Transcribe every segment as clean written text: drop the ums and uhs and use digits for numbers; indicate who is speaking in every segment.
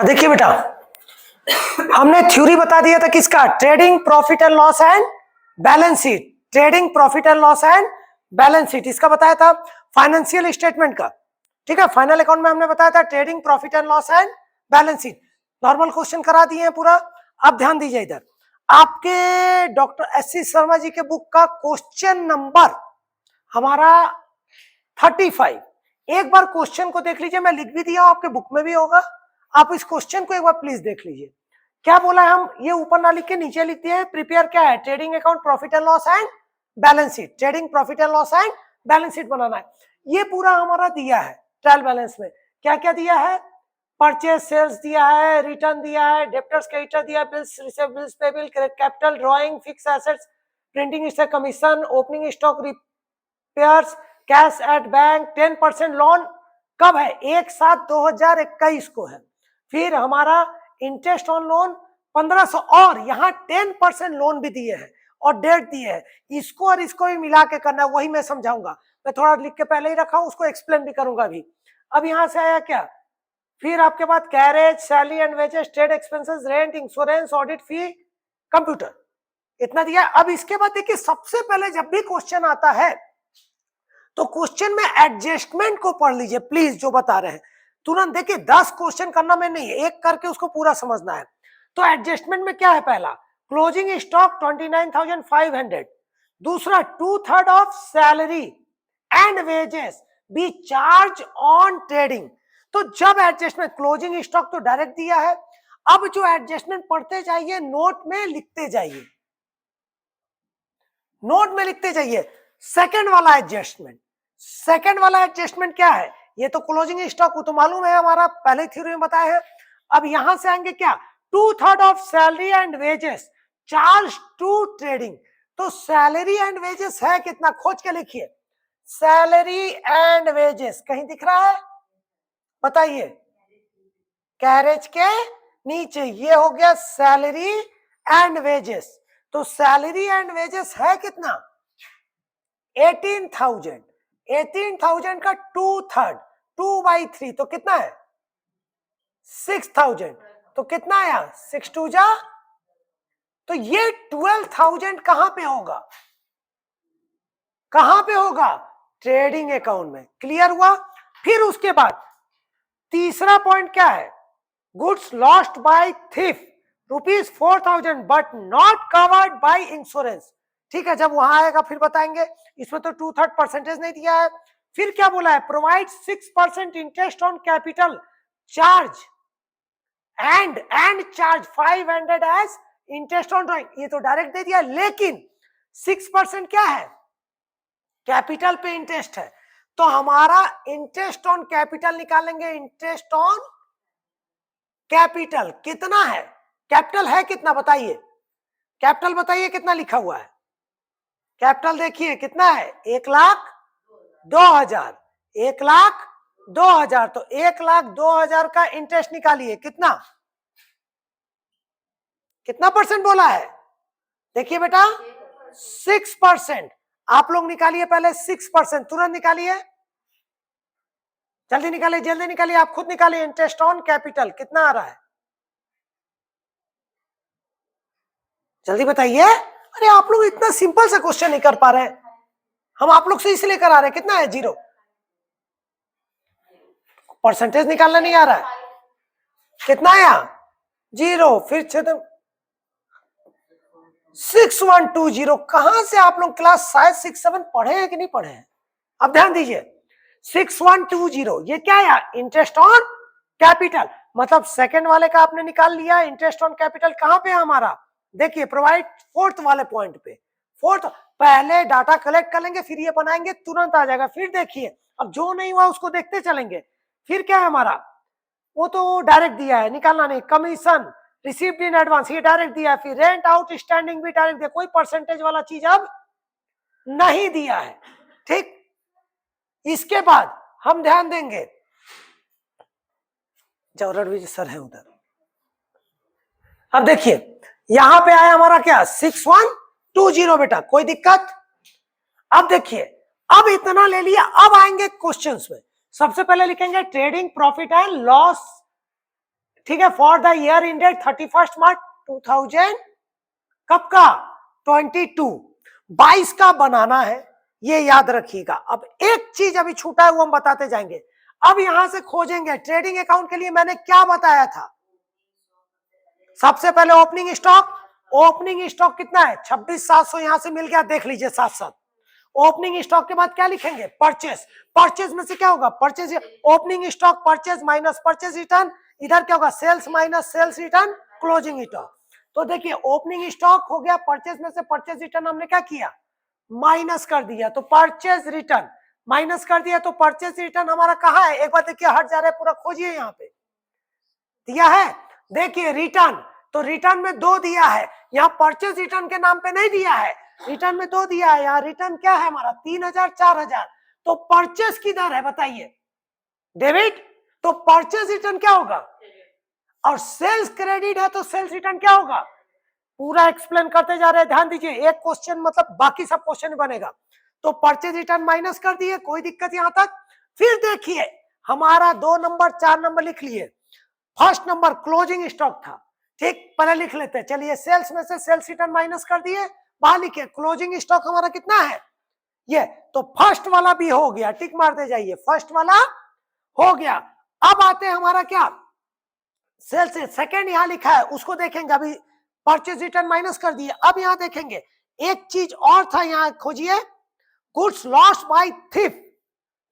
Speaker 1: देखिए बेटा, हमने थ्योरी बता दिया था किसका, trading profit and loss and balance sheet. Trading profit and loss and balance sheet इसका बताया था, फाइनेंशियल स्टेटमेंट का। ठीक है, फाइनल अकाउंट में हमने बताया था trading profit and loss and balance sheet. Normal question करा दिए हैं पूरा। अब ध्यान दीजिए, इधर आपके doctor S C Sharma ji के बुक का क्वेश्चन नंबर हमारा 35। एक बार क्वेश्चन को देख लीजिए, मैं लिख भी दिया हूं, आपके बुक में भी होगा। आप इस क्वेश्चन को एक बार प्लीज देख लीजिए। क्या बोला है, हम ये ऊपर ना लिख के नीचे लिखते हैं, प्रिपेयर क्या है, trading account profit and loss and balance sheet. Trading profit and loss and balance sheet बनाना है। ये पूरा हमारा दिया है ट्रायल बैलेंस में। क्या क्या दिया है, परचेज सेल्स दिया है, रिटर्न दिया है, डेप्टर्स क्रेडिटर दिया है, bills receive, bills payable, capital drawing, fix assets, printing commission, opening stock, repairs, cash at bank, 10% loan कब है, 1/7/2021 को है। फिर हमारा इंटरेस्ट ऑन लोन 1500, और यहाँ 10% लोन भी दिए हैं और डेट दिए है। इसको और इसको भी मिला के करना है, वही मैं समझाऊंगा। मैं थोड़ा लिख के पहले ही रखा हूं, उसको एक्सप्लेन भी करूंगा अभी। अब यहाँ से आया क्या, फिर आपके बाद carriage, salary and wages, trade expenses, rent, insurance, audit fee, computer, इतना दिया। अब इसके बाद देखिए, सबसे पहले जब भी क्वेश्चन आता है तो क्वेश्चन में एडजस्टमेंट को पढ़ लीजिए प्लीज, जो बता रहे हैं तुरंत। देखिए 10 क्वेश्चन करना में नहीं है, एक करके उसको पूरा समझना है। तो एडजस्टमेंट में क्या है, पहला क्लोजिंग स्टॉक 29,500, दूसरा 2/3 of salary and wages B charge on trading. तो जब एडजस्टमेंट, क्लोजिंग स्टॉक तो डायरेक्ट दिया है, अब जो एडजस्टमेंट पढ़ते जाइए, नोट में लिखते जाइए, नोट में लिखते जाइए। सेकंड वाला एडजस्टमेंट, सेकंड वाला एडजस्टमेंट क्या है, ये तो क्लोजिंग स्टॉक वो तो मालूम है, हमारा पहले थ्योरी में बताया है। अब यहां से आएंगे क्या, 2/3 of salary and wages charge to trading. तो सैलरी एंड वेजेस है कितना, खोज के लिखिए, सैलरी एंड वेजेस कहीं दिख रहा है, बताइए, कैरेज के नीचे, ये हो गया सैलरी एंड वेजेस। तो सैलरी एंड वेजेस है कितना, 18,000। 18,000 का 2/3, 2/3 तो कितना है, 6,000। तो कितना आया, 6×2 जा, तो ये 12,000 कहां पे होगा, कहां पे होगा, ट्रेडिंग अकाउंट में। क्लियर हुआ। फिर उसके बाद तीसरा पॉइंट क्या है, goods lost by thief ₹4,000 but not covered by insurance. ठीक है, जब वहां आएगा फिर बताएंगे। इसमें तो 2/3 परसेंटेज नहीं दिया है। फिर क्या बोला है, provide 6% interest on capital charge and charge 500 as interest on drawing. ये तो डायरेक्ट दे दिया, लेकिन 6% क्या है, कैपिटल पे इंटरेस्ट है। तो हमारा इंटरेस्ट ऑन कैपिटल निकालेंगे, इंटरेस्ट ऑन कैपिटल कितना है, कैपिटल है कितना बताइए, कैपिटल बताइए कितना लिखा हुआ है, कैपिटल देखिए कितना है, 1,02,000, 1,02,000। तो 1,02,000 का इंटरेस्ट निकालिए, कितना, कितना परसेंट बोला है, देखिए बेटा 6%। आप लोग निकालिए पहले 6%, तुरंत निकालिए, जल्दी निकालिए, जल्दी निकालिए, आप खुद निकालिए। इंटरेस्ट ऑन कैपिटल कितना आ रहा है, जल्दी बताइए। अरे आप लोग इतना सिंपल सा क्वेश्चन नहीं कर पा रहे हैं, हम आप लोग से इसलिए करा रहे हैं। कितना है, 0, परसेंटेज निकालना नहीं आ रहा है, कितना आया, 0। फिर 6120। कहां से आप लोग क्लास शायद 6-7 पढ़े हैं कि नहीं पढ़े हैं। अब ध्यान दीजिए, 6120 ये क्या है, इंटरेस्ट ऑन कैपिटल। मतलब सेकंड वाले का आपने निकाल लिया, इंटरेस्ट ऑन कैपिटल कहां पे है हमारा, देखिए प्रोवाइड फोर्थ वाले पॉइंट पे। फोर्थ, पहले डाटा कलेक्ट कर लेंगे, फिर ये बनाएंगे, तुरंत आ जाएगा। फिर देखिए, अब जो नहीं हुआ उसको देखते चलेंगे। फिर क्या है हमारा, वो तो डायरेक्ट दिया है, निकालना नहीं। कमीशन रिसीव्ड इन एडवांस, ये डायरेक्ट दिया है। फिर रेंट आउटस्टैंडिंग भी डायरेक्ट दिया, कोई परसेंटेज वाला चीज अब नहीं दिया है। ठीक, इसके बाद हम ध्यान देंगे, जो रणवीर सर है उधर। अब देखिए यहां पे आया हमारा क्या, 6120 बेटा, कोई दिक्कत। अब देखिए, अब इतना ले लिया, अब आएंगे क्वेश्चंस में। सबसे पहले लिखेंगे ट्रेडिंग प्रॉफिट एंड लॉस, ठीक है, फॉर द ईयर इंडेड 31 मार्च 2000 कब का 22 22 का बनाना है, ये याद रखिएगा। अब एक चीज अभी छूटा है वो हम बताते जाएंगे। अब यहां से खोजेंगे ट्रेडिंग अकाउंट के लिए मैंने क्या बताया था। सबसे पहले ओपनिंग स्टॉक, ओपनिंग स्टॉक कितना है 26,700, यहां से मिल गया, देख लीजिए साथ साथ। ओपनिंग स्टॉक के बाद क्या लिखेंगे परचेस, परचेस में से क्या होगा purchase, opening stock purchase minus purchase return, इधर क्या होगा sales minus sales return closing stock. तो देखिए ओपनिंग स्टॉक हो गया, परचेस में से परचेस रिटर्न हमने क्या किया माइनस कर दिया, तो परचेस रिटर्न माइनस कर दिया, तो परचेस रिटर्न हमारा कहाँ है, एक बार देखिए हट जा रहा है पूरा, खोजिए यहाँ पे दिया है, देखिए रिटर्न, तो रिटर्न में 2 दिया है, यहाँ परचेस रिटर्न के नाम पे नहीं दिया है, रिटर्न में 2 दिया है, यहाँ रिटर्न क्या है हमारा 3,000 4,000, तो परचेस किधर है बताइए डेबिट, तो परचेस रिटर्न क्या होगा, और सेल्स क्रेडिट है तो सेल्स रिटर्न क्या होगा, पूरा एक्सप्लेन करते जा रहे हैं, ध्यान दीजिए, एक क्वेश्चन मतलब बाकी सब क्वेश्चन बनेगा। तो परचेज रिटर्न माइनस कर दिए, कोई दिक्कत यहां तक। फिर देखिए हमारा 2 नंबर 4 नंबर लिख लिए, फर्स्ट नंबर क्लोजिंग स्टॉक था, ठीक, पहले लिख लेते हैं, चलिए सेल्स में से सेल्स रिटर्न माइनस कर दिए, बाहर लिखे क्लोजिंग स्टॉक हमारा कितना है ये, तो फर्स्ट वाला भी हो गया, टिक मारते जाइए, फर्स्ट वाला हो गया। अब आते हैं हमारा क्या सेल्स, सेकेंड यहां लिखा है उसको देखेंगे, अभी परचेज रिटर्न माइनस कर दिए। अब यहां देखेंगे एक चीज और था, यहां खोजिए गुड्स लॉस्ट बाय थीफ,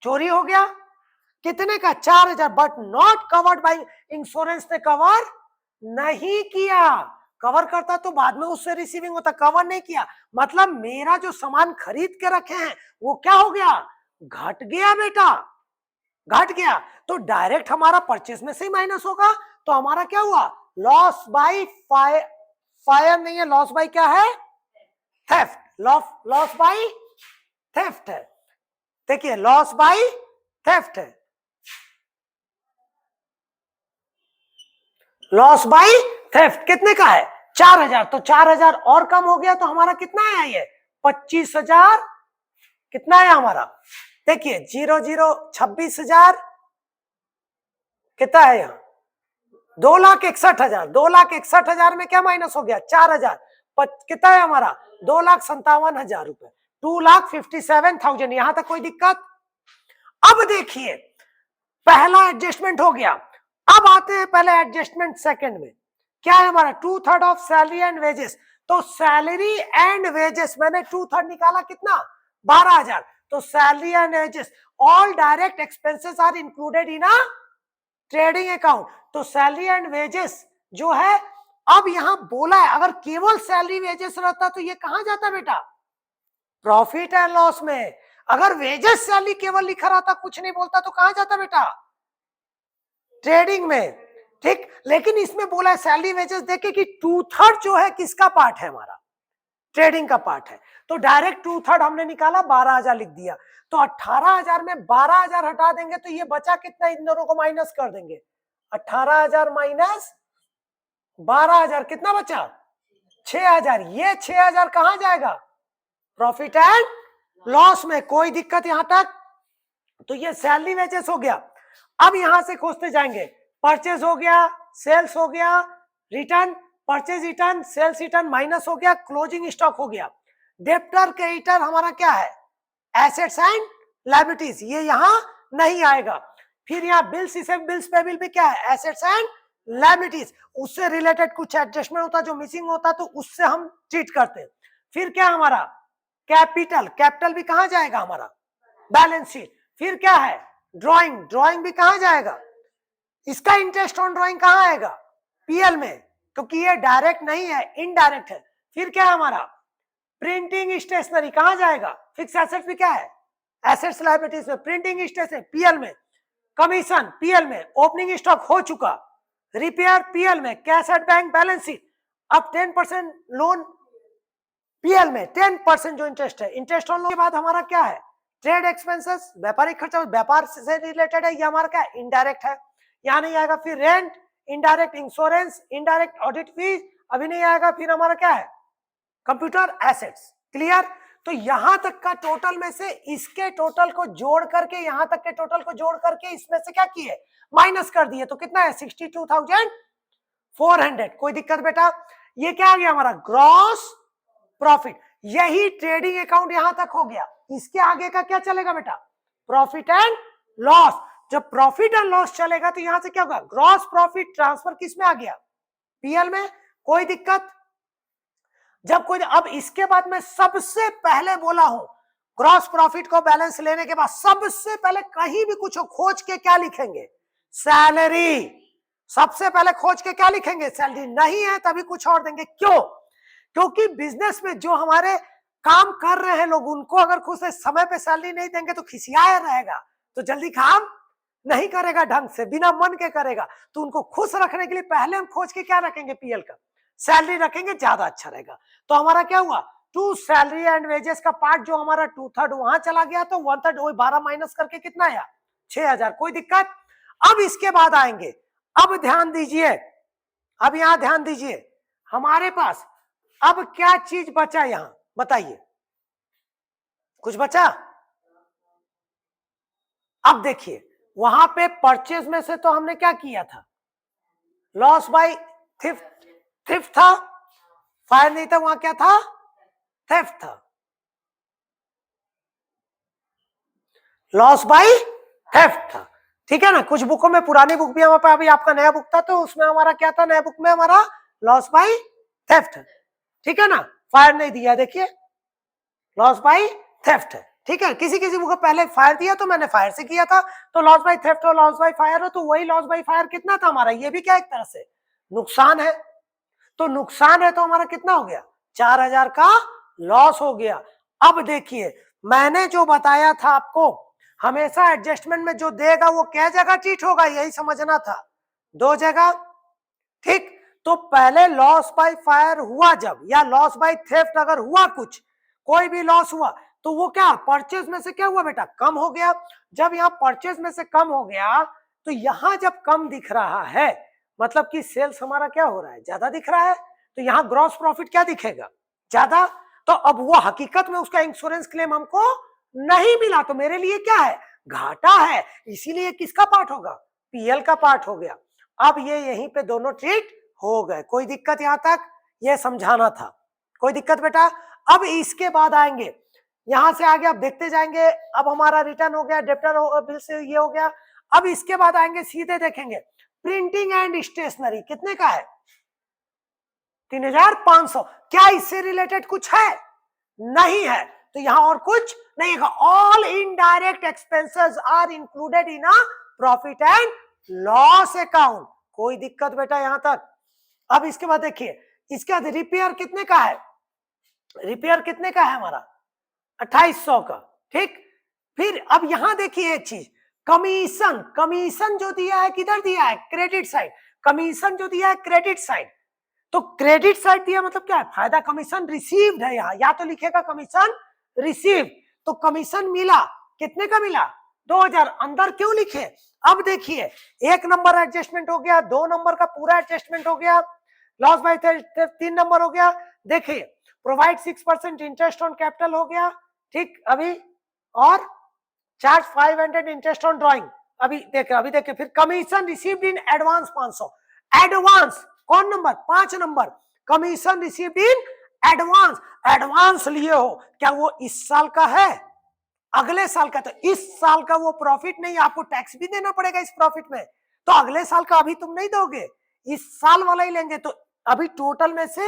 Speaker 1: चोरी हो गया, कितने का 4,000, but not covered by insurance ने कवर नहीं किया, कवर करता तो बाद में उससे रिसीविंग होता, कवर नहीं किया, मतलब मेरा जो सामान खरीद के रखे हैं वो क्या हो गया घट गया बेटा, घट गया, तो डायरेक्ट हमारा परचेस में से ही माइनस होगा, तो हमारा क्या हुआ लॉस बाय फायर नहीं है, लॉस बाय क्या है थेफ्ट, लॉस बाय थेफ्ट है, देखिए लॉस बाय थेफ्ट है, लॉस बाय थेफ्ट कितने का है 4,000, तो 4,000 और कम हो गया, तो हमारा कितना है ये 25,000, कितना है हमारा देखिए 26,000 कितना है यहाँ 2,61,000, 2,61,000 में क्या माइनस हो गया 4,000, कितना है हमारा 2,57,000 रुपए, 2,57,000, यहां तक कोई दिक्कत। अब देखिए पहला एडजस्टमेंट हो गया, अब आते हैं पहले एडजस्टमेंट सेकंड में, क्या है हमारा 2/3 ऑफ सैलरी एंड वेजेस, तो सैलरी एंड वेजेस मैंने 2/3 निकाला कितना 12,000, तो salary and wages all direct expenses are included in a trading account, तो सैलरी एंड वेजेस जो है, अब यहां बोला है अगर केवल सैलरी वेजेस रहता तो ये कहां जाता बेटा प्रॉफिट एंड लॉस में, अगर वेजेस सैलरी केवल लिखा रहता कुछ नहीं बोलता तो कहां जाता बेटा ट्रेडिंग में, ठीक, लेकिन इसमें बोला है सैलरी वेजेस, देखे कि 2/3 जो है किसका पार्ट है हमारा ट्रेडिंग का पार्ट है, तो डायरेक्ट 2/3 हमने निकाला 12,000 लिख दिया, तो 18,000 में 12,000 हटा देंगे तो ये बचा कितना, इन दोनों को माइनस कर देंगे, 18,000 माइनस 12,000 कितना बचा 6,000, ये 6,000 कहां जाएगा प्रॉफिट एंड लॉस में, कोई दिक्कत यहां तक, तो ये सैलरी वेजेस हो गया। अब यहां से खोजते जाएंगे, परचेज हो गया, सेल्स हो गया, return, purchase return, sales return minus हो गया, क्लोजिंग स्टॉक हो गया, डेप्टर क्रेडिटर हमारा क्या है एसेट्स एंड लायबिलिटीज, ये यहां नहीं आएगा, फिर यहाँ बिल्स, इसे बिल्स पेबल भी क्या है एसेट्स एंड लायबिलिटीज, उससे रिलेटेड कुछ एडजस्टमेंट होता है जो मिसिंग होता है तो उससे हम ट्रीट करते हैं। फिर क्या हमारा कैपिटल, कैपिटल भी कहां जाएगा हमारा बैलेंस शीट, फिर क्या है ड्राइंग, ड्राइंग भी कहां जाएगा, इसका इंटरेस्ट ऑन ड्राइंग कहां आएगा पीएल में, क्योंकि ये डायरेक्ट नहीं है इनडायरेक्ट है। फिर क्या है हमारा प्रिंटिंग स्टेशनरी कहां जाएगा, फिक्स एसेट्स भी क्या है एसेट्स लायबिलिटीज में, प्रिंटिंग स्टेशनरी पीएल में, कमीशन पीएल में, ओपनिंग स्टॉक हो चुका, रिपेयर पीएल में, cash at bank balance sheet, अब 10% लोन पीएल में, 10% जो इंटरेस्ट है, इंटरेस्ट ऑन लोन के बाद हमारा क्या है ट्रेड एक्सपेंसेस, व्यापारिक खर्चा, व्यापार से रिलेटेड है, ये हमारा क्या इनडायरेक्ट है, यहाँ नहीं आएगा, फिर rent indirect, insurance indirect, audit fees अभी नहीं आएगा, फिर हमारा क्या है कंप्यूटर एसेट्स, क्लियर। तो यहां तक का टोटल में से इसके टोटल को जोड़ करके, यहां तक के टोटल को जोड़ करके इसमें से क्या किए माइनस कर दिए, तो कितना है 62,000 400, कोई दिक्कत बेटा? ये क्या आ गया हमारा ग्रॉस प्रॉफिट। यही ट्रेडिंग अकाउंट यहां तक हो गया। इसके आगे का क्या चलेगा बेटा? Profit and loss. जब प्रॉफिट एंड लॉस चलेगा तो यहां से क्या होगा? ग्रॉस प्रॉफिट ट्रांसफर किस में आ गया? पीएल में। कोई दिक्कत? जब कोई, अब इसके बाद मैं सबसे पहले बोला हूं, ग्रॉस प्रॉफिट को बैलेंस लेने के बाद सबसे पहले कहीं भी कुछ खोज के क्या लिखेंगे? सैलरी। सबसे पहले खोज के क्या लिखेंगे? सैलरी। नहीं है तभी कुछ और देंगे। क्यों? क्योंकि बिजनेस में जो हमारे काम कर रहे हैं लोग, उनको अगर खुद से समय पे सैलरी नहीं देंगे तो खिसियाया रहेगा, तो जल्दी काम नहीं करेगा, ढंग से बिना मन के करेगा। तो उनको खुश रखने के लिए पहले हम खोज के क्या रखेंगे? पीएल का सैलरी रखेंगे, ज्यादा अच्छा रहेगा। तो हमारा क्या हुआ? टू सैलरी एंड वेजेस का पार्ट जो हमारा 2/3 वहां चला गया, तो 1/3 वही 12 माइनस करके कितना आया? 6000। कोई दिक्कत? अब इसके बाद आएंगे, अब ध्यान दीजिए, अब यहां ध्यान दीजिए, हमारे पास अब क्या चीज बचा यहां? बताइए, कुछ बचा? अब देखिए, वहां पे परचेज में से तो हमने क्या किया था? लॉस बाय थेफ्ट था, फायर नहीं था, वहां क्या था? थेफ्ट था। लॉस बाय थेफ्ट था, ठीक है ना? कुछ बुकों में, पुरानी बुक भी हमारे पास, अभी आपका नया बुक था तो उसमें हमारा क्या था? नया बुक में हमारा लॉस बाय थेफ्ट, ठीक है ना? फायर नहीं दिया, देखिए लॉस बाय थेफ्ट है, ठीक है? किसी किसी बुक को पहले फायर दिया तो मैंने फायर से किया था, तो लॉस बाय थेफ्ट और लॉस बाय फायर हो, तो वही लॉस बाय फायर कितना था हमारा? ये भी क्या एक तरह से नुकसान है। तो नुकसान है तो हमारा कितना हो गया? 4000 का लॉस हो गया। अब देखिए, मैंने जो बताया था आपको, हमेशा एडजस्टमेंट में जो देगा वो क्या जगह ट्रीट होगा, यही समझना था, दो जगह, ठीक? तो पहले लॉस बाय फायर हुआ जब, या लॉस बाय थेफ्ट अगर हुआ, कुछ कोई भी लॉस हुआ, तो वो क्या परचेज में से क्या हुआ बेटा? कम हो गया। जब यहाँ परचेज में से कम हो गया, तो यहां जब कम दिख रहा है, मतलब कि सेल्स हमारा क्या हो रहा है? ज्यादा दिख रहा है, तो यहाँ ग्रॉस प्रॉफिट क्या दिखेगा? ज्यादा। तो अब वो हकीकत में उसका इंश्योरेंस क्लेम हमको नहीं मिला, तो मेरे लिए क्या है? घाटा है। इसीलिए किसका पार्ट होगा? पीएल का पार्ट हो गया। अब ये यहीं पे दोनों ट्रीट हो गए। कोई दिक्कत यहां तक? ये समझाना था। कोई दिक्कत बेटा? अब इसके बाद आएंगे, यहां से आगे आप देखते जाएंगे। अब हमारा रिटर्न हो गया, डेप्टर बिल से ये हो गया। अब इसके बाद आएंगे, सीधे देखेंगे, प्रिंटिंग एंड स्टेशनरी कितने का है? 3500। क्या इससे रिलेटेड कुछ है? नहीं है। तो यहां और कुछ नहीं है। All indirect expenses are included in a profit and loss account. कोई दिक्कत बेटा यहां तक? अब इसके बाद देखिए, इसके बाद रिपेयर कितने का है? रिपेयर कितने का है हमारा? 2800 का, ठीक? फिर अब यहां देखिए एक चीज, कमीशन। कमीशन जो दिया है किधर दिया है? Credit side. कमीशन जो दिया है क्रेडिट साइड, तो क्रेडिट साइड दिया मतलब क्या है? फायदा कमीशन रिसीव्ड है यहाँ, या तो लिखेगा कमीशन रिसीव। तो कमीशन मिला, कितने का मिला? 2000। अंदर क्यों लिखे? अब देखिए, एक नंबर एडजस्टमेंट हो गया, 2 नंबर का पूरा एडजस्टमेंट हो गया, लॉस बाय 3 नंबर हो गया। देखिए, प्रोवाइड 6% इंटरेस्ट ऑन कैपिटल हो गया, ठीक? अभी और चार्ज 500 इंटरेस्ट ऑन ड्रॉइंग, अभी देखिए फिर commission received in advance 500। Advance कौन number? 5 number, commission received in advance. Advance लिए हो, क्या वो इस साल का है? अगले साल का। तो इस साल का वो प्रॉफिट नहीं, आपको टैक्स भी देना पड़ेगा इस प्रॉफिट में, तो अगले साल का अभी तुम नहीं दोगे, इस साल वाला ही लेंगे। तो अभी टोटल में से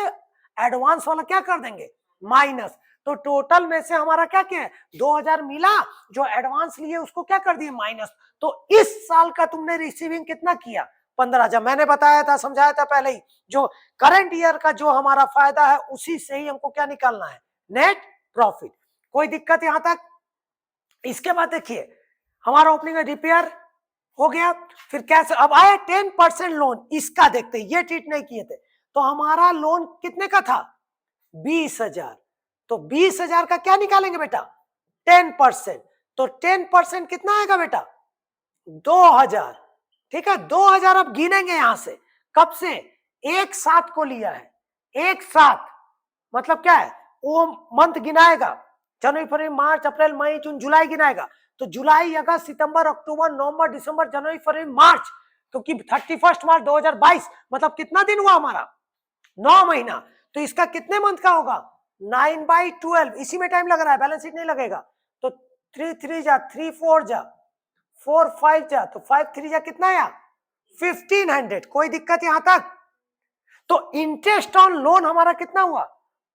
Speaker 1: एडवांस वाला क्या कर देंगे? माइनस। तो टोटल में से हमारा क्या क्या है? 2000 मिला, जो एडवांस लिए उसको क्या कर दिए? माइनस। तो इस साल का तुमने रिसीविंग कितना किया? 15,000। मैंने बताया था, समझाया था पहले ही, जो करंट ईयर का जो हमारा फायदा है उसी से ही हमको क्या निकालना है? Net profit. कोई दिक्कत यहां तक? इसके बाद देखिए, हमारा ओपनिंग रिपेयर हो गया, फिर कैसे अब आया 10% लोन। इसका देखते, ये ट्रीट नहीं किए थे, तो हमारा लोन कितने का था? 20,000। तो 20,000 का क्या निकालेंगे बेटा? 10%। तो 10% कितना आएगा बेटा? 2000, ठीक है? 2000 अब गिनेंगे यहां से, कब से? एक साथ को लिया है, एक साथ मतलब क्या है? वो मंथ गिनाएगा, जनवरी फरवरी मार्च अप्रैल मई जून जुलाई गिनाएगा। तो जुलाई अगस्त सितंबर अक्टूबर नवंबर दिसंबर जनवरी फरवरी मार्च, क्योंकि 31 मार्च 2022 मतलब कितना दिन हुआ हमारा, 9 महीना। तो इसका कितने मंथ का होगा, 9/12। इसी में टाइम लग रहा है, बैलेंस शीट नहीं लगेगा। तो 3 3 जा 3 4 जा 4 5 जा, तो 5 3 जा कितना आया 1500। कोई दिक्कत यहां तक। तो इंटरेस्ट ऑन लोन हमारा कितना हुआ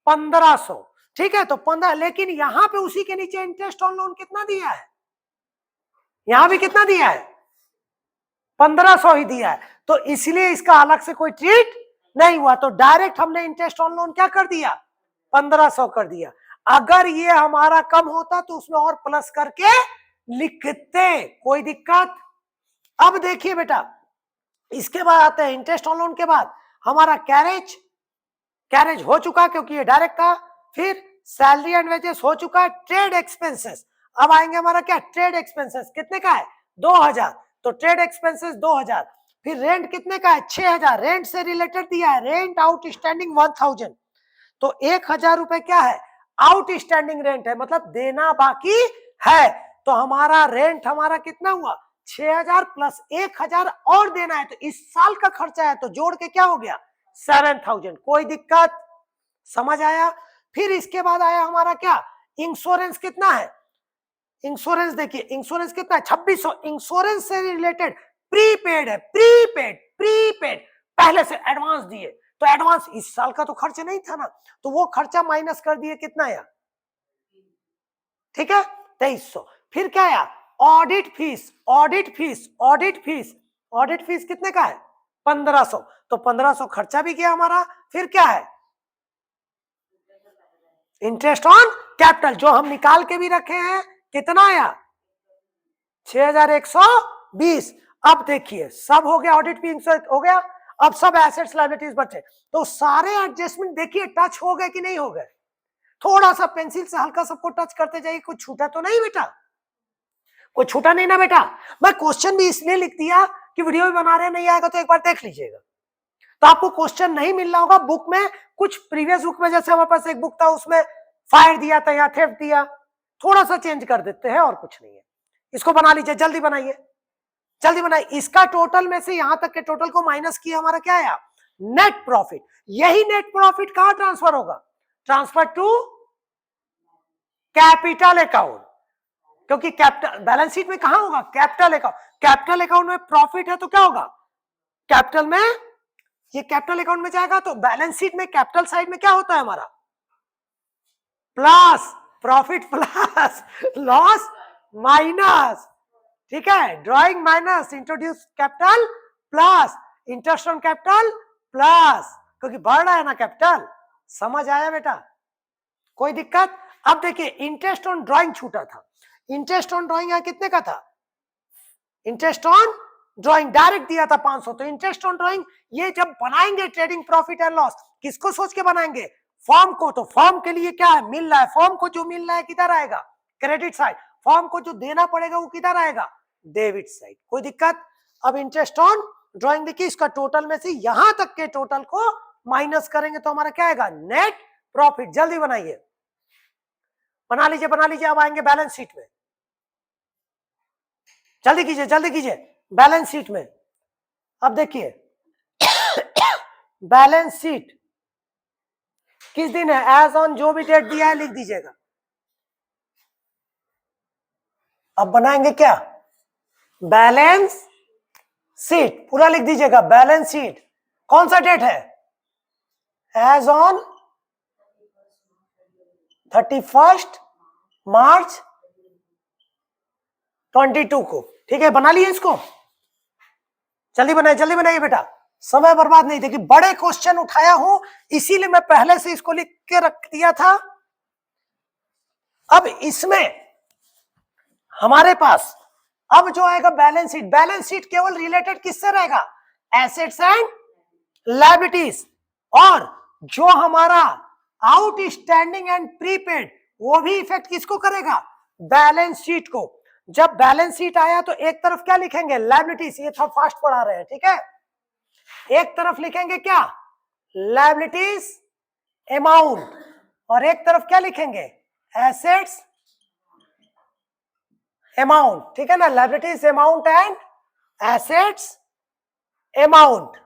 Speaker 1: 1500, ठीक है। तो 15, लेकिन यहां पे उसी के नीचे इंटरेस्ट ऑन लोन कितना दिया है, यहां भी कितना दिया है 1500 ही दिया है। तो इसलिए इसका अलग से कोई ट्रीट नहीं हुआ। तो डायरेक्ट हमने इंटरेस्ट ऑन लोन क्या कर दिया 1500 कर दिया। अगर ये हमारा कम होता तो उसमें और प्लस करके लिखते, कोई दिक्कत। अब देखिए बेटा, इसके बाद आते हैं इंटरेस्ट ऑन लोन के बाद हमारा कैरेज। कैरेज हो चुका क्योंकि ये डायरेक्ट था। फिर सैलरी एंड वेजेस हो चुका है। ट्रेड एक्सपेंसेस, अब आएंगे हमारा क्या, ट्रेड एक्सपेंसेस कितने का है 2000, तो ट्रेड एक्सपेंसेस 2000। फिर रेंट कितने का है 6000, रेंट से रिलेटेड दिया है, रेंट आउटस्टैंडिंग 1000। तो 1000 रुपए क्या है आउटस्टैंडिंग रेंट है, मतलब देना बाकी है। तो हमारा रेंट हमारा कितना हुआ 6000 प्लस 1000 और देना है, तो इस साल का खर्चा है, तो जोड़ के क्या हो गया 7000। कोई दिक्कत, समझ आया। फिर इसके बाद आया हमारा क्या, इंश्योरेंस कितना है, इंश्योरेंस देखिए इंश्योरेंस कितना है 2600। इंश्योरेंस से रिलेटेड प्रीपेड है, प्रीपेड प्रीपेड पहले से एडवांस दिए, तो एडवांस इस साल का तो खर्च नहीं था ना, तो वो खर्चा माइनस कर दिए, कितना आया, ठीक है 2300। फिर क्या आया audit fees, audit fees audit fees audit fees कितने का है 1500, तो 1500 खर्चा भी गया हमारा। फिर क्या है इंटरेस्ट ऑन कैपिटल, जो हम निकाल के भी रखे हैं, कितना आया 6120। अब देखिए सब हो गया, ऑडिट फीस हो गया। अब सब एसेट्स लायबिलिटीज बचे, तो सारे एडजस्टमेंट देखिए टच हो गए कि नहीं हो गए। थोड़ा सा पेंसिल से हल्का सबको टच करते जाइए, कुछ छूटा तो नहीं बेटा, कोई छूटा नहीं ना बेटा। मैं क्वेश्चन भी इसलिए लिख दिया कि वीडियो भी बना रहे, नहीं आएगा तो एक बार देख लीजिएगा। तो आपको क्वेश्चन नहीं मिल रहा होगा बुक में, कुछ प्रीवियस बुक में, जैसे हमारे पास एक बुक था उसमें फायर दिया था या थेफ्ट दिया, थोड़ा सा चेंज कर देते हैं और कुछ नहीं है। इसको बना लीजिए, जल्दी बनाइए, जल्दी बनाइए। इसका टोटल में से यहां तक के टोटल को माइनस किया, हमारा क्या आया नेट प्रॉफिट। यही नेट प्रॉफिट कहां ट्रांसफर होगा, ट्रांसफर टू कैपिटल अकाउंट, क्योंकि कैपिटल बैलेंस शीट में कहां होगा कैपिटल अकाउंट। कैपिटल अकाउंट में प्रॉफिट है तो क्या होगा कैपिटल में, ये कैपिटल अकाउंट में जाएगा, तो बैलेंस शीट में कैपिटल साइड में क्या होता है हमारा plus, profit plus loss minus, ठीक है drawing minus introduce capital plus interest on capital plus, क्योंकि बढ़ रहा है ना कैपिटल। समझ आया बेटा, कोई दिक्कत। अब देखिए इंटरेस्ट ऑन ड्राइंग छूटा था, इंटरेस्ट ऑन ड्राइंग यहां कितने का था, इंटरेस्ट ऑन ड्राइंग डायरेक्ट दिया था 500, तो इंटरेस्ट ऑन ड्राइंग ये जब बनाएंगे ट्रेडिंग प्रॉफिट एंड लॉस, किसको सोच के बनाएंगे फॉर्म को। तो फॉर्म के लिए क्या है मिल रहा है, फॉर्म को जो मिल रहा है किधर आएगा क्रेडिट साइड, फॉर्म को जो देना पड़ेगा वो किधर आएगा डेबिट साइड। कोई दिक्कत। अब इंटरेस्ट ऑन ड्राइंग देखिए, इसका टोटल में से यहां तक के टोटल को माइनस करेंगे तो हमारा क्या आएगा नेट प्रॉफिट। जल्दी बनाइए, बना लीजिए बना लीजिए। अब आएंगे बैलेंस शीट में, जल्दी कीजिए जल्दी कीजिए। बैलेंस शीट में अब देखिए बैलेंस शीट किस दिन है, एज ऑन जो भी डेट दिया है लिख दीजिएगा। अब बनाएंगे क्या बैलेंस शीट, पूरा लिख दीजिएगा बैलेंस शीट। कौन सा डेट है एज ऑन 31 मार्च 22 को, ठीक है बना लिए इसको, जल्दी बनाइए बेटा, समय बर्बाद नहीं। देखिए बड़े क्वेश्चन उठाया हूं इसीलिए मैं पहले से इसको लिख के रख दिया था। अब इसमें हमारे पास अब जो आएगा बैलेंस शीट, बैलेंस शीट केवल रिलेटेड किससे रहेगा एसेट्स एंड लायबिलिटीज, और जो हमारा आउटस्टैंडिंग एंड प्रीपेड वो भी इफेक्ट किसको करेगा बैलेंस शीट को। जब बैलेंस शीट आया तो एक तरफ क्या लिखेंगे लायबिलिटीज, ये था फास्ट पढ़ा रहे हैं ठीक है, एक तरफ लिखेंगे क्या लायबिलिटीज अमाउंट, और एक तरफ क्या लिखेंगे एसेट्स अमाउंट, ठीक है ना, liabilities amount and assets amount,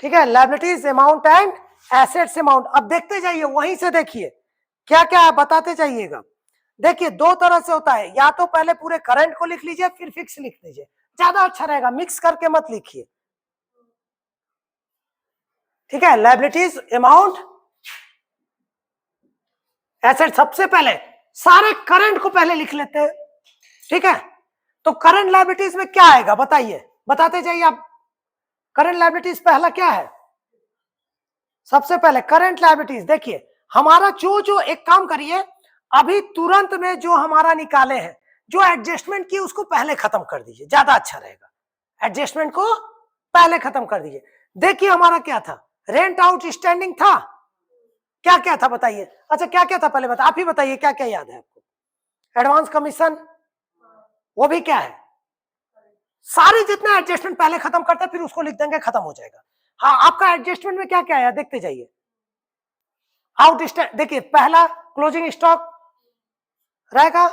Speaker 1: ठीक है, liabilities amount and assets amount. अब देखते जाइए, वहीं से देखिए क्या क्या है, बताते जाइएगा। देखिए दो तरह से होता है, या तो पहले पूरे करंट को लिख लीजिए फिर फिक्स लिख लीजिए, ज्यादा अच्छा रहेगा, मिक्स करके मत लिखिए, ठीक है। लायबिलिटीज अमाउंट एसेट, सबसे पहले सारे करंट को पहले लिख लेते हैं, ठीक है। तो करंट लायबिलिटीज में क्या आएगा बताइए, बताते जाइए आप। करंट लायबिलिटीज पहला क्या है, सबसे पहले करंट लायबिलिटीज, देखिए हमारा जो जो एक काम करिए, अभी तुरंत में जो हमारा निकाले हैं, जो एडजस्टमेंट की उसको पहले खत्म कर दीजिए, ज्यादा अच्छा रहेगा, एडजस्टमेंट को पहले खत्म कर दीजिए। देखिए हमारा क्या था, रेंट आउटस्टैंडिंग था, क्या क्या था बताइए, अच्छा क्या क्या था पहले बता, आप ही बताइए क्या क्या याद है आपको। एडवांस कमीशन, वो भी क्या है, सारे जितने एडजस्टमेंट पहले खत्म करते फिर उसको लिख देंगे, खत्म हो जाएगा। हाँ आपका एडजस्टमेंट में क्या क्या आया देखते जाइए। आउटस्टैंड, देखिए पहला क्लोजिंग स्टॉक रहेगा,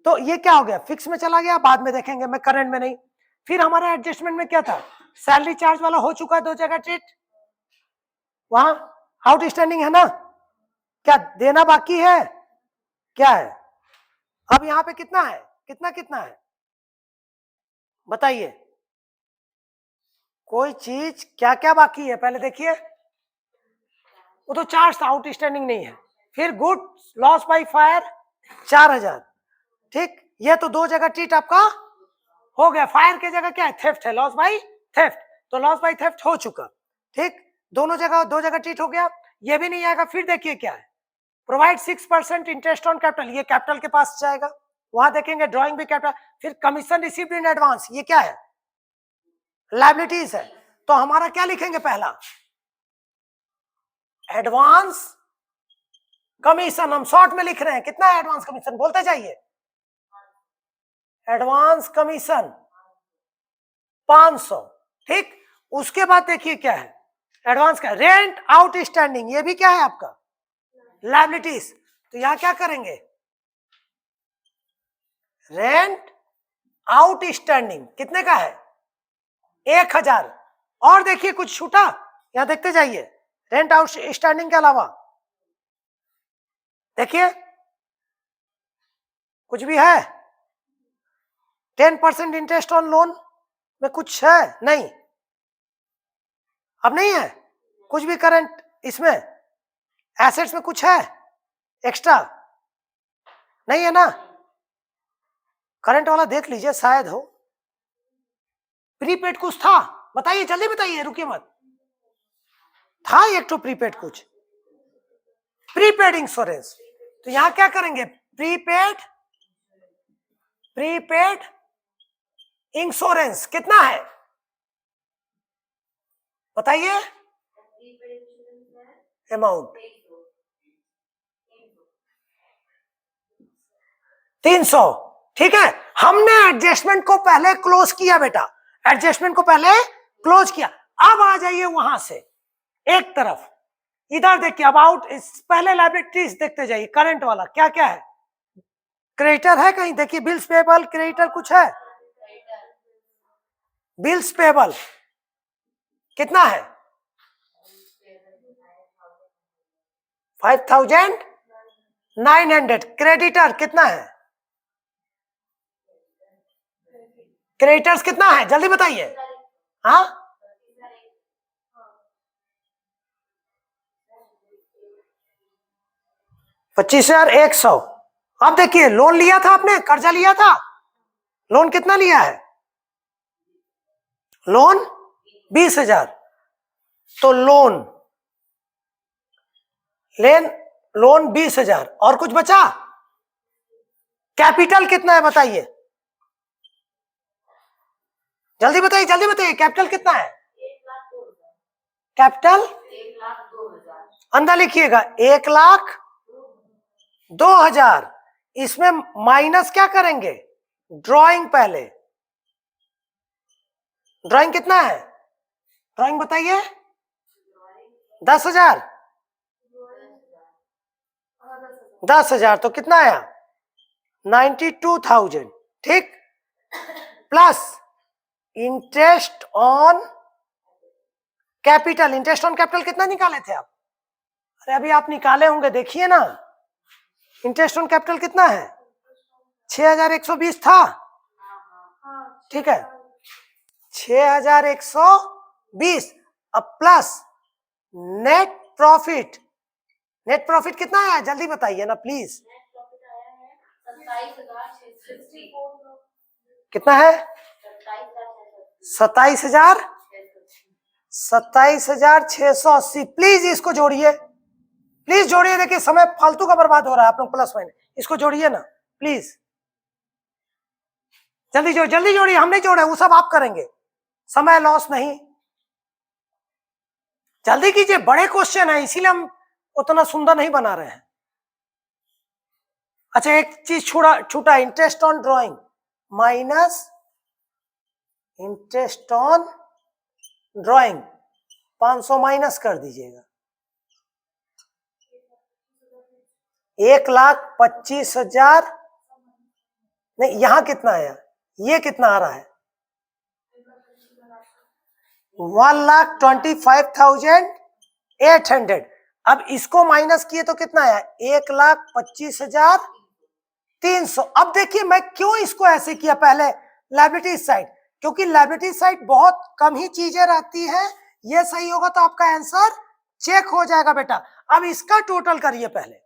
Speaker 1: तो ये क्या हो गया, फिक्स में चला गया, बाद में देखेंगे, मैं करंट में नहीं। फिर हमारा एडजस्टमेंट में क्या था, सैलरी चार्ज वाला हो चुका है, दो जगह ट्रीट, वहां आउटस्टैंडिंग है ना, क्या देना बाकी है, क्या है। अब यहाँ पे कितना है, कितना कितना है बताइए, कोई चीज क्या क्या बाकी है पहले देखिए, वो तो चार्ज आउटस्टैंडिंग नहीं है। फिर गुड लॉस बाय फायर 4000, ठीक, ये तो दो जगह ट्रीट आपका हो गया, फायर के जगह क्या है, थेफ्ट है, लॉस बाय थेफ्ट, तो लॉस बाय थेफ्ट हो चुका, ठीक, दोनों जगह दो जगह ट्रीट हो गया, ये भी नहीं आएगा। फिर देखिए क्या है, प्रोवाइड 6% इंटरेस्ट ऑन कैपिटल, ये कैपिटल के पास जाएगा, वहां देखेंगे ड्राइंग भी कैपिटल। फिर कमीशन रिसीव्ड इन एडवांस, ये क्या है, लायबिलिटीज है, तो हमारा क्या लिखेंगे पहला, एडवांस कमीशन, हम शॉर्ट में लिख रहे हैं, कितना है एडवांस कमीशन बोलते जाइए, एडवांस कमीशन 500, ठीक। उसके बाद देखिए क्या है, एडवांस का रेंट आउटस्टैंडिंग, ये भी क्या है आपका लायबिलिटीज, तो यहां क्या करेंगे, रेंट आउटस्टैंडिंग कितने का है 1000, और देखिए कुछ छूटा, यहां देखते जाइए, रेंट आउटस्टैंडिंग के अलावा देखिए कुछ भी है, 10% इंटरेस्ट ऑन लोन में कुछ है नहीं, अब नहीं है कुछ भी करंट, इसमें एसेट्स में कुछ है एक्स्ट्रा नहीं है ना, करंट वाला देख लीजिए शायद हो, प्रीपेड कुछ था बताइए, जल्दी बताइए, रुकिए मत, था एक तो प्रीपेड कुछ, प्रीपेड इंश्योरेंस, तो यहां क्या करेंगे, प्रीपेड, प्रीपेड इंश्योरेंस कितना है बताइए, अमाउंट 300, ठीक है। हमने एडजस्टमेंट को पहले क्लोज किया बेटा, एडजस्टमेंट को पहले क्लोज किया, अब आ जाइए वहां से एक तरफ, इधर देखिए अबाउट, पहले लायबिलिटीज देखते जाइए, करंट वाला क्या क्या है, क्रेडिटर है कहीं देखिए, बिल्स पेबल, क्रेडिटर कुछ है, बिल्स पेबल कितना है 5900, क्रेडिटर कितना है, क्रेडिटर्स कितना है जल्दी बताइए, हाँ 25,100। अब देखिए लोन लिया था आपने, कर्जा लिया था, लोन कितना लिया है, लोन 20,000, तो लोन लोन 20,000, और कुछ बचा, कैपिटल कितना है बताइए, जल्दी बताइए जल्दी बताइए, कैपिटल कितना है, कैपिटल अंदर लिखिएगा 1,02,000, इसमें माइनस क्या करेंगे, ड्राइंग पहले, ड्राइंग कितना है, ड्राइंग बताइए 10,000, 10,000 तो कितना आया 92,000, ठीक, plus interest on capital, interest on capital कितना निकाले थे आप? अरे अभी आप निकाले होंगे, देखिए ना, इंटरेस्ट ऑन कैपिटल कितना है? 6120 था, ठीक है, 6120। अब plus net profit, net profit कितना है जल्दी बताइए ना प्लीज। कितना है? 27,680। प्लीज इसको जोड़िए, प्लीज जोड़िए, देखिए समय फालतू का बर्बाद हो रहा है आप लोग, प्लस माइनस इसको जोड़िए ना प्लीज, जल्दी जल्दी जोड़िए, हम नहीं जोड़े, वो सब आप करेंगे, समय लॉस नहीं, जल्दी कीजिए, बड़े क्वेश्चन है इसीलिए हम उतना सुंदर नहीं बना रहे हैं। अच्छा एक चीज छूटा, interest on drawing minus interest on drawing 500 minus कर दीजिएगा, 1,25,000। नहीं यहां कितना है, ये कितना आ रहा है? 1,25,800। अब इसको माइनस किए तो कितना है? 1,25,300। अब देखिए मैं क्यों इसको ऐसे किया पहले लायबिलिटी साइड, क्योंकि लायबिलिटी साइड बहुत कम ही चीजें रहती है, ये सही होगा तो आपका आंसर चेक हो जाएगा बेटा। अब इसका टोटल करिए, पहले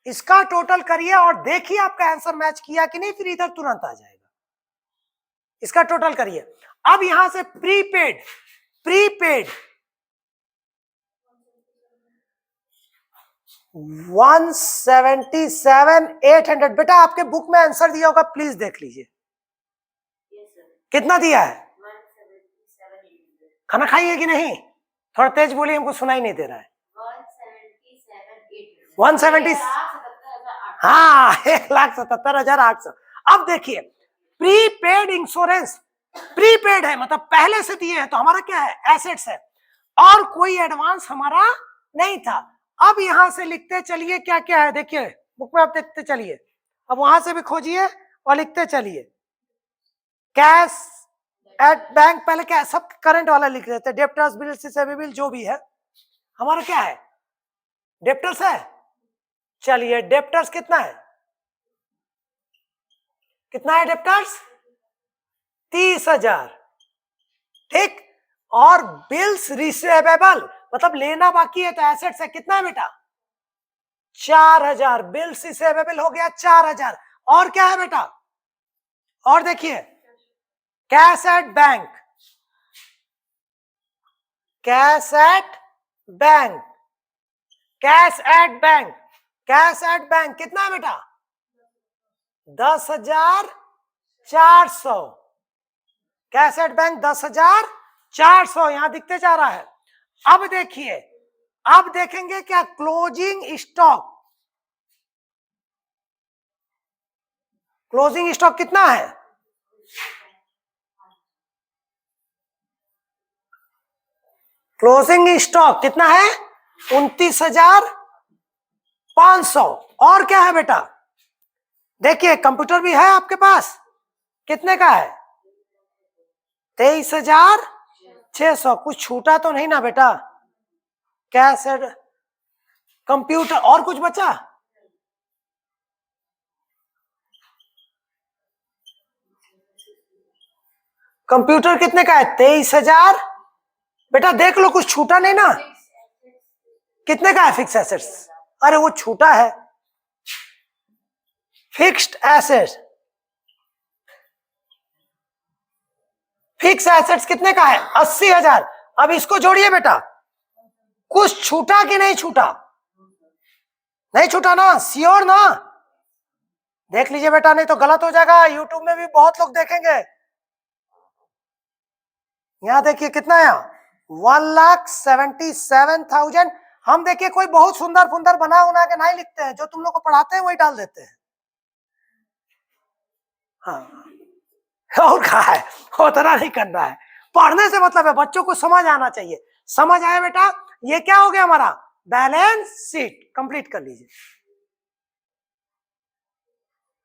Speaker 1: इसका टोटल करिए और देखिए आपका आंसर मैच किया कि नहीं, फिर इधर तुरंत आ जाएगा। इसका टोटल करिए। अब यहां से प्रीपेड 177,800। बेटा आपके बुक में आंसर दिया होगा, प्लीज देख लीजिए। कितना दिया है? खाना खाइए कि नहीं? थोड़ा तेज बोलिए, हमको सुनाई नहीं दे रहा है। 170, हाँ 1,77,800। अब देखिए प्रीपेड इंश्योरेंस, प्रीपेड है मतलब पहले से दिए हैं, तो हमारा क्या है? एसेट्स है, और कोई एडवांस हमारा नहीं था। अब यहां से लिखते चलिए क्या क्या है, देखिए बुक में आप देखते चलिए, अब वहां से भी खोजिए और लिखते चलिए। कैश एट बैंक, पहले क्या है? सब करंट वाला लिख देते हैं, डेप्टर्स बिल, रिसीवेबल बिल, जो भी है हमारा क्या है? डेप्टर्स है। चलिए डेप्टर्स कितना है? कितना है डेप्टर्स? 30,000, ठीक। और बिल्स रिसीवेबल मतलब लेना बाकी है, तो एसेट्स है, कितना है बेटा? 4,000। बिल्स रिसीवेबल हो गया 4,000। और क्या है बेटा? और देखिए cash at bank, cash at bank, cash at bank, cash at bank कितना है बेटा? 10,400। कैश एट बैंक 10,400 यहां दिखते जा रहा है। अब देखिए, अब देखेंगे क्या? क्लोजिंग स्टॉक, क्लोजिंग स्टॉक कितना है? क्लोजिंग स्टॉक कितना है? 29,500। और क्या है बेटा? देखिए कंप्यूटर भी है आपके पास, कितने का है? 23,600। कुछ छूटा तो नहीं ना बेटा? कैश एट कंप्यूटर, और कुछ बचा? कंप्यूटर कितने का है? 23,000। बेटा देख लो कुछ छूटा नहीं ना? कितने का है फिक्स एसेट्स? अरे वो छूटा है, फिक्स्ड एसेट्स, फिक्स एसेट्स कितने का है? 80,000। अब इसको जोड़िए बेटा, कुछ छूटा कि नहीं छूटा? नहीं छूटा ना? श्योर ना? देख लीजिए बेटा, नहीं तो गलत हो जाएगा, यूट्यूब में भी बहुत लोग देखेंगे। यहां देखिए कितना है? 1,77,000। हम देखिए कोई बहुत सुंदर सुंदर बना उना के नहीं लिखते हैं, जो तुम लोग को पढ़ाते हैं वही डाल देते हैं। हाँ और कहा है, उतना नहीं करना है, पढ़ने से मतलब है, बच्चों को समझ आना चाहिए। समझ आया बेटा? ये क्या हो गया हमारा? Balance sheet. कंप्लीट कर लीजिए।